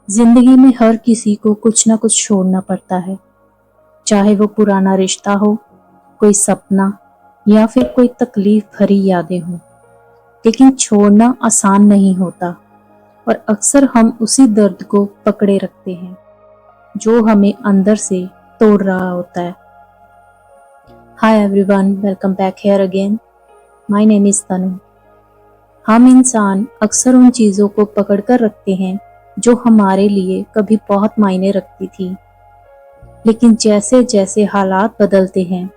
जिंदगी में हर किसी को कुछ ना कुछ छोड़ना पड़ता है, चाहे वो पुराना रिश्ता हो, कोई सपना या फिर कोई तकलीफ भरी यादें हों। लेकिन छोड़ना आसान नहीं होता और अक्सर हम उसी दर्द को पकड़े रखते हैं जो हमें अंदर से तोड़ रहा होता है। Hi everyone, welcome back here again. My name is Tanu. हम इंसान अक्सर उन चीज़ों को पकड़ कर रखते हैं जो हमारे लिए कभी बहुत मायने रखती थी, लेकिन जैसे जैसे हालात बदलते हैं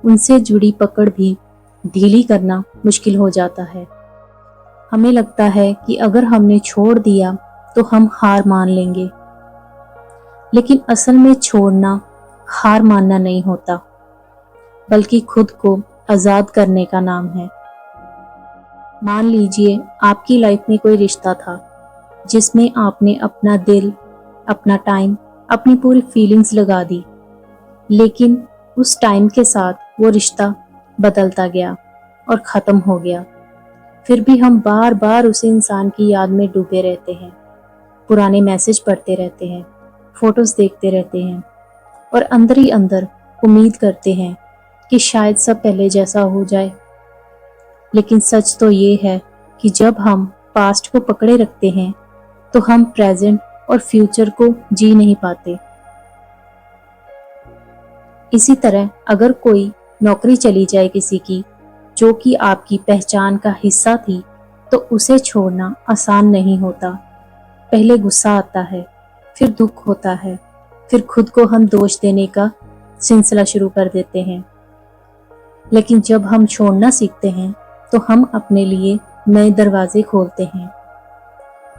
उनसे जुड़ी पकड़ भी ढीली करना मुश्किल हो जाता है। हमें लगता है कि अगर हमने छोड़ दिया तो हम हार मान लेंगे, लेकिन असल में छोड़ना हार मानना नहीं होता, बल्कि खुद को आज़ाद करने का नाम है। मान लीजिए आपकी लाइफ में कोई रिश्ता था जिसमें आपने अपना दिल, अपना टाइम, अपनी पूरी फीलिंग्स लगा दी, लेकिन उस टाइम के साथ वो रिश्ता बदलता गया और ख़त्म हो गया। फिर भी हम बार बार उस इंसान की याद में डूबे रहते हैं, पुराने मैसेज पढ़ते रहते हैं, फोटोज़ देखते रहते हैं और अंदर ही अंदर उम्मीद करते हैं कि शायद सब पहले जैसा हो जाए। लेकिन सच तो ये है कि जब हम पास्ट को पकड़े रखते हैं तो हम प्रेजेंट और फ्यूचर को जी नहीं पाते। इसी तरह अगर कोई नौकरी चली जाए किसी की, जो कि आपकी पहचान का हिस्सा थी, तो उसे छोड़ना आसान नहीं होता। पहले गुस्सा आता है, फिर दुख होता है, फिर खुद को हम दोष देने का सिलसिला शुरू कर देते हैं। लेकिन जब हम छोड़ना सीखते हैं तो हम अपने लिए नए दरवाजे खोलते हैं।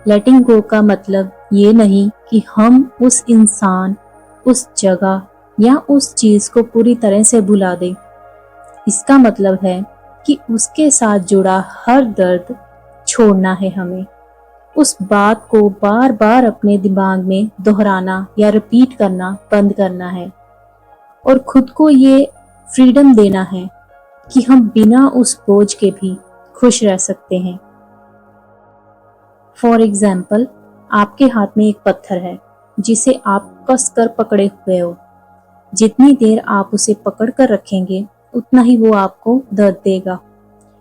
लेटिंग गो का मतलब ये नहीं कि हम उस इंसान, उस जगह या उस चीज को पूरी तरह से भुला दें। इसका मतलब है कि उसके साथ जुड़ा हर दर्द छोड़ना है हमें। उस बात को बार बार अपने दिमाग में दोहराना या रिपीट करना बंद करना है और खुद को ये फ्रीडम देना है कि हम बिना उस बोझ के भी खुश रह सकते हैं। फॉर एग्जाम्पल, आपके हाथ में एक पत्थर है जिसे आप कस कर पकड़े हुए हो। जितनी देर आप उसे पकड़ कर रखेंगे उतना ही वो आपको दर्द देगा,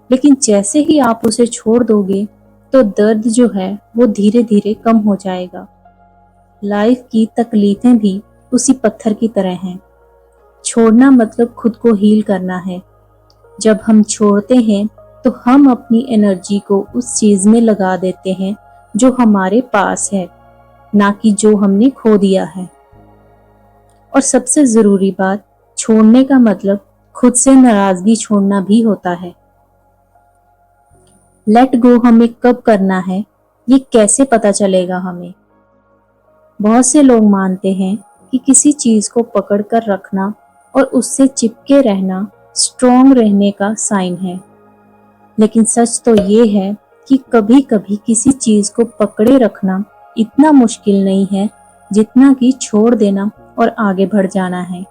लेकिन जैसे ही आप उसे छोड़ दोगे तो दर्द जो है वो धीरे धीरे कम हो जाएगा। लाइफ की तकलीफें भी उसी पत्थर की तरह हैं। छोड़ना मतलब खुद को हील करना है। जब हम छोड़ते हैं तो हम अपनी एनर्जी को उस चीज में लगा देते हैं जो हमारे पास है, ना कि जो हमने खो दिया है। और सबसे जरूरी बात, छोड़ने का मतलब खुद से नाराजगी छोड़ना भी होता है। लेट गो हमें कब करना है, ये कैसे पता चलेगा हमें? बहुत से लोग मानते हैं कि किसी चीज को पकड़ कर रखना और उससे चिपके रहना स्ट्रॉन्ग रहने का साइन है, लेकिन सच तो ये है कि कभी कभी किसी चीज को पकड़े रखना इतना मुश्किल नहीं है जितना कि छोड़ देना और आगे बढ़ जाना है।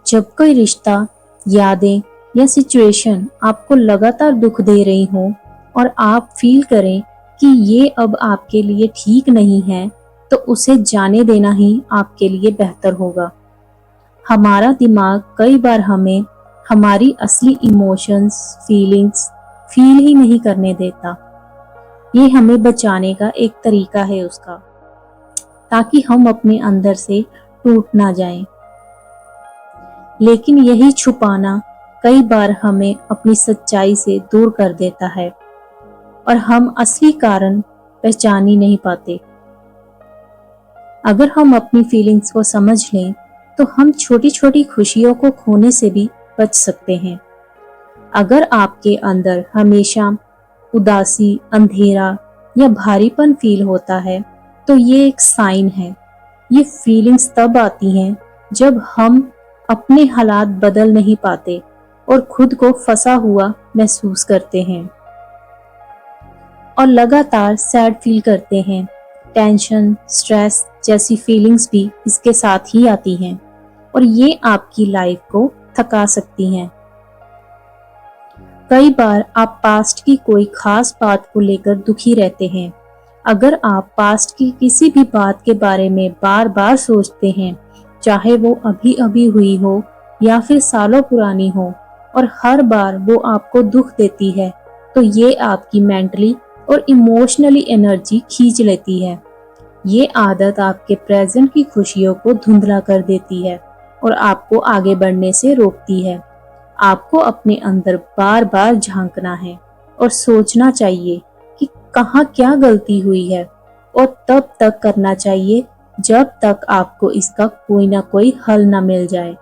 जब कोई रिश्ता, यादें या सिचुएशन आपको लगातार दुख दे रही हो और आप फील करें कि ये अब आपके लिए ठीक नहीं है, तो उसे जाने देना ही आपके लिए बेहतर होगा। हमारा दिमाग कई बार हमें हमारी असली इमोशंस, फीलिंग्स फील ही नहीं करने देता। ये हमें बचाने का एक तरीका है उसका, ताकि हम अपने अंदर से टूट ना जाएं। लेकिन यही छुपाना कई बार हमें अपनी सच्चाई से दूर कर देता है और हम असली कारण पहचान ही नहीं पाते। अगर हम अपनी फीलिंग्स को समझ लें तो हम छोटी छोटी खुशियों को खोने से भी बच सकते हैं। अगर आपके अंदर हमेशा उदासी, अंधेरा या भारीपन फील होता है, तो ये एक साइन है। ये फीलिंग्स तब आती हैं जब हम अपने हालात बदल नहीं पाते और खुद को फंसा हुआ महसूस करते हैं और लगातार सैड फील करते हैं। टेंशन, स्ट्रेस जैसी फीलिंग्स भी इसके साथ ही आती हैं और ये आपकी लाइफ को थका सकती हैं। कई बार आप पास्ट की कोई खास बात को लेकर दुखी रहते हैं अगर आप पास्ट की किसी भी बात के बारे में बार बार सोचते हैं, चाहे वो अभी अभी हुई हो या फिर सालों पुरानी हो, और हर बार वो आपको दुख देती है, तो ये आपकी मेंटली और इमोशनली एनर्जी खींच लेती है। ये आदत आपके प्रेजेंट की खुशियों को धुंधला कर देती है और आपको आगे बढ़ने से रोकती है। आपको अपने अंदर बार बार झांकना है और सोचना चाहिए कि कहाँ क्या गलती हुई है, और तब तक करना चाहिए जब तक आपको इसका कोई ना कोई हल ना मिल जाए।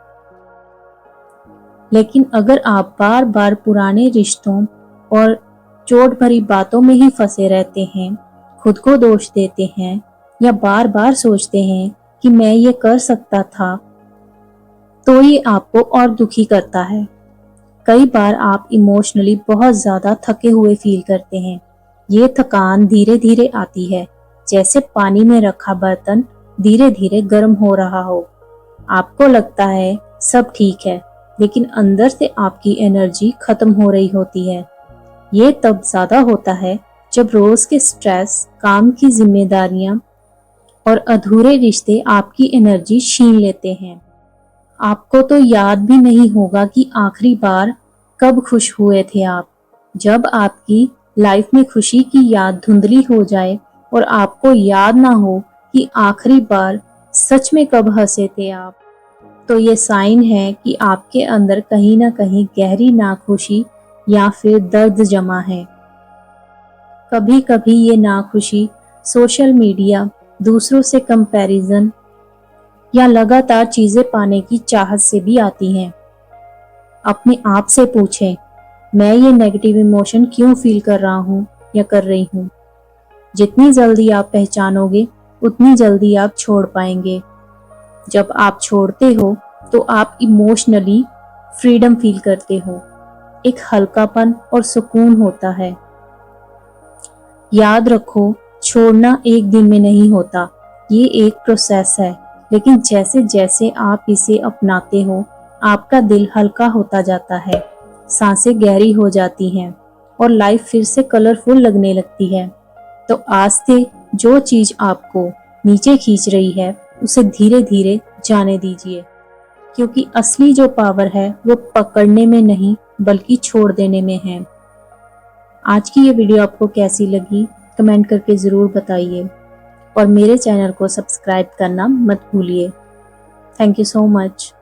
लेकिन अगर आप बार बार पुराने रिश्तों और चोट भरी बातों में ही फंसे रहते हैं, खुद को दोष देते हैं या बार बार सोचते हैं कि मैं ये कर सकता था, तो ये आपको और दुखी करता है। कई बार आप इमोशनली बहुत ज्यादा थके हुए फील करते हैं। ये थकान धीरे धीरे आती है, जैसे पानी में रखा बर्तन धीरे धीरे गर्म हो रहा हो। आपको लगता है सब ठीक है, लेकिन अंदर से आपकी एनर्जी खत्म हो रही होती है। ये तब ज्यादा होता है जब रोज के स्ट्रेस, काम की जिम्मेदारियां और अधूरे रिश्ते आपकी एनर्जी छीन लेते हैं। आपको तो याद भी नहीं होगा कि आखिरी बार कब खुश हुए थे आप। जब आपकी लाइफ में खुशी की याद धुंधली हो जाए और आपको याद ना हो कि आखिरी बार सच में कब हंसे थे आप, तो ये साइन है कि आपके अंदर कहीं ना कहीं गहरी नाखुशी या फिर दर्द जमा है। कभी कभी ये नाखुशी सोशल मीडिया, दूसरों से कंपैरिजन या लगातार चीजें पाने की चाहत से भी आती हैं। अपने आप से पूछें, मैं ये नेगेटिव इमोशन क्यों फील कर रहा हूँ या कर रही हूँ। जितनी जल्दी आप पहचानोगे, उतनी जल्दी आप छोड़ पाएंगे। जब आप छोड़ते हो तो आप इमोशनली फ्रीडम फील करते हो, एक हल्कापन और सुकून होता है। याद रखो, छोड़ना एक दिन में नहीं होता, ये एक प्रोसेस है। लेकिन जैसे जैसे आप इसे अपनाते हो, आपका दिल हल्का होता जाता है, सांसें गहरी हो जाती हैं और लाइफ फिर से कलरफुल लगने लगती है। तो आज से जो चीज आपको नीचे खींच रही है, उसे धीरे धीरे जाने दीजिए, क्योंकि असली जो पावर है वो पकड़ने में नहीं बल्कि छोड़ देने में है। आज की ये वीडियो आपको कैसी लगी, कमेंट करके ज़रूर बताइए और मेरे चैनल को सब्सक्राइब करना मत भूलिए। Thank you so much.